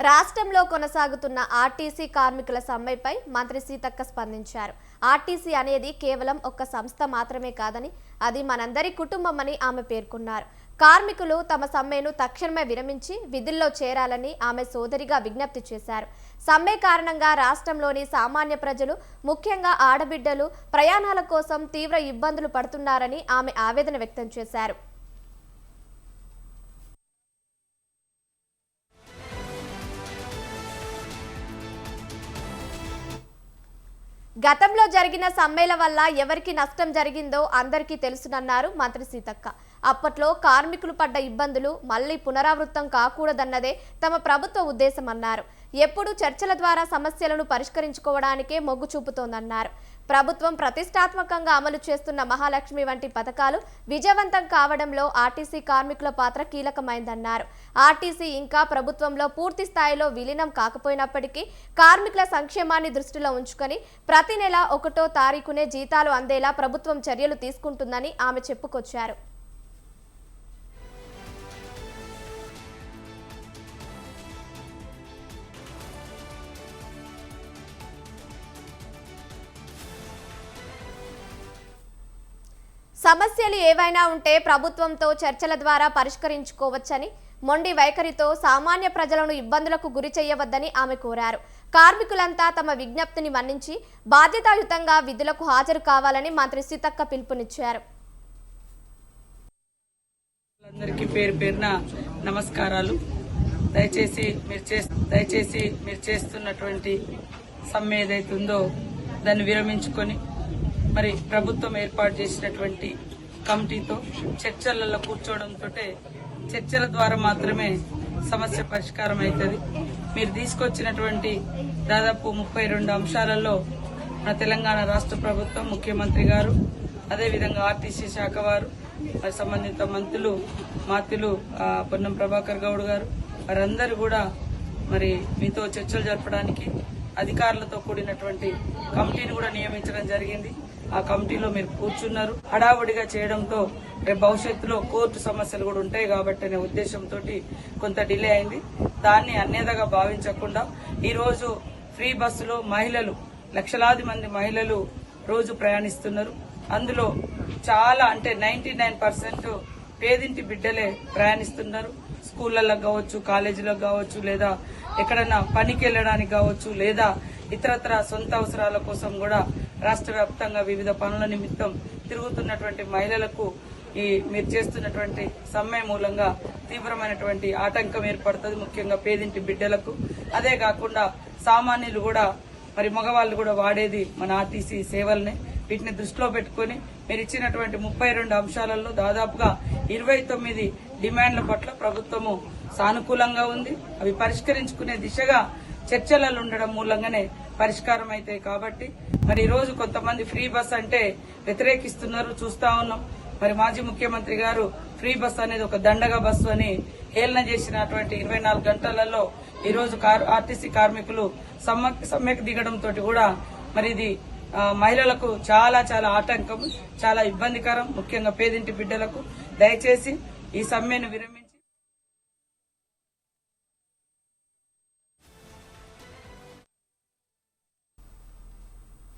రాష్ట్రంలో కొనసాగుతున్న ఆర్టీసీ కార్మికుల సమ్మెపై మంత్రి సీతక్క స్పందించారు. ఆర్టీసీ అనేది కేవలం ఒక సంస్థ మాత్రమే కాదని, అది మనందరి కుటుంబమని ఆమె పేర్కొన్నారు. కార్మికులు తమ సమ్మెను తక్షణమే విరమించి విధుల్లో చేరాలని ఆమె సోదరిగా విజ్ఞప్తి చేశారు. సమ్మె కారణంగా రాష్ట్రంలోని సామాన్య ప్రజలు, ముఖ్యంగా ఆడబిడ్డలు ప్రయాణాల కోసం తీవ్ర ఇబ్బందులు పడుతున్నారని ఆమె ఆవేదన వ్యక్తం చేశారు. గతంలో జరిగిన సమ్మెల వల్ల ఎవరికి నష్టం జరిగిందో అందరికీ తెలుసునన్నారు మంత్రి సీతక్క. అప్పట్లో కార్మికులు పడ్డ ఇబ్బందులు మళ్లీ పునరావృతం కాకూడదన్నదే తమ ప్రభుత్వ ఉద్దేశమన్నారు. ఎప్పుడు చర్చల ద్వారా సమస్యలను పరిష్కరించుకోవడానికే మొగ్గు చూపుతోందన్నారు. ప్రభుత్వం ప్రతిష్టాత్మకంగా అమలు చేస్తున్న మహాలక్ష్మి వంటి పథకాలు విజయవంతం కావడంలో ఆర్టీసీ కార్మికుల పాత్ర కీలకమైందన్నారు. ఆర్టీసీ ఇంకా ప్రభుత్వంలో పూర్తి స్థాయిలో విలీనం కాకపోయినప్పటికీ కార్మికుల సంక్షేమాన్ని దృష్టిలో ఉంచుకొని ప్రతి నెల 1వ తారీఖునే జీతాలు అందేలా ప్రభుత్వం చర్యలు తీసుకుంటుందని ఆమె చెప్పుకొచ్చారు. సమస్యలు ఏవైనా ఉంటే ప్రభుత్వంతో చర్చల ద్వారా పరిష్కరించుకోవచ్చని, మొండి వైఖరితో సామాన్య ప్రజలను ఇబ్బందులకు గురి చేయవద్దని ఆమె కోరారు. కార్మికులంతా తమ విజ్ఞప్తిని మన్నించి బాధ్యతాయుతంగా విధులకు హాజరు కావాలని మంత్రి సీతక్క పిలుపునిచ్చారు. అందరికీ పేరు పేరున నమస్కారాలు. దయచేసి మీరు చేస్తున్నటువంటి సమ్మె ఏదైతుందో దాన్ని విరమించుకొని మరి ప్రభుత్వం ఏర్పాటు చేసినటువంటి కమిటీతో చర్చలలో కూర్చోవడంతో చర్చల ద్వారా మాత్రమే సమస్య పరిష్కారం అవుతుంది. మీరు తీసుకొచ్చినటువంటి దాదాపు 32 అంశాలలో మన తెలంగాణ రాష్ట్ర ప్రభుత్వం, ముఖ్యమంత్రి గారు, అదేవిధంగా ఆర్టీసీ శాఖ వారు, మరి సంబంధిత మంత్రులు పొన్నం ప్రభాకర్ గౌడ్ గారు, వారందరూ కూడా మరి మీతో చర్చలు జరపడానికి అధికారులతో కూడినటువంటి కమిటీని కూడా నియమించడం జరిగింది. ఆ కమిటీలో మీరు కూర్చున్నారు. హడావుడిగా చేయడంతో రేపు భవిష్యత్తులో కోర్టు సమస్యలు కూడా ఉంటాయి కాబట్టి అనే ఉద్దేశంతో కొంత డిలే అయింది. దాన్ని అన్నేదగా భావించకుండా ఈ రోజు ఫ్రీ బస్సులో మహిళలు, లక్షలాది మంది మహిళలు రోజు ప్రయాణిస్తున్నారు. అందులో చాలా అంటే 99% పేదింటి బిడ్డలే ప్రయాణిస్తున్నారు. స్కూళ్లకు కావచ్చు, కాలేజీలకు కావచ్చు, లేదా ఎక్కడన్నా పనికి వెళ్లడానికి కావచ్చు, లేదా ఇతరత్ర సొంత అవసరాల కోసం కూడా రాష్ట్ర వ్యాప్తంగా వివిధ పనుల నిమిత్తం తిరుగుతున్నటువంటి మహిళలకు ఈ మీరు చేస్తున్నటువంటి సమ్మె మూలంగా తీవ్రమైనటువంటి ఆటంకం ఏర్పడుతుంది, ముఖ్యంగా పేదింటి బిడ్డలకు. అదే కాకుండా సామాన్యులు కూడా, మరి మగవాళ్లు కూడా వాడేది మన ఆర్టీసీ సేవల్ని. వీటిని దృష్టిలో పెట్టుకుని మీరు ఇచ్చినటువంటి 32 అంశాలలో దాదాపుగా 29 డిమాండ్ల పట్ల ప్రభుత్వము సానుకూలంగా ఉంది. అవి పరిష్కరించుకునే దిశగా చర్చలలో ఉండడం మూలంగానే పరిష్కారం అవుతాయి. కాబట్టి మరి ఈ రోజు కొంతమంది ఫ్రీ బస్ అంటే వ్యతిరేకిస్తున్నారు, చూస్తా ఉన్నాం. మరి మాజీ ముఖ్యమంత్రి గారు ఫ్రీ బస్ అనేది ఒక దండగా బస్సు అని హేళన చేసినటువంటి 24 గంటలలో ఈ రోజు ఆర్టీసీ కార్మికులు సమ్మెకు దిగడంతో కూడా మరి ఇది మహిళలకు చాలా చాలా ఆటంకం, చాలా ఇబ్బందికరం, ముఖ్యంగా పేదింటి బిడ్డలకు. దయచేసి ఈ సమ్మెను విరమించి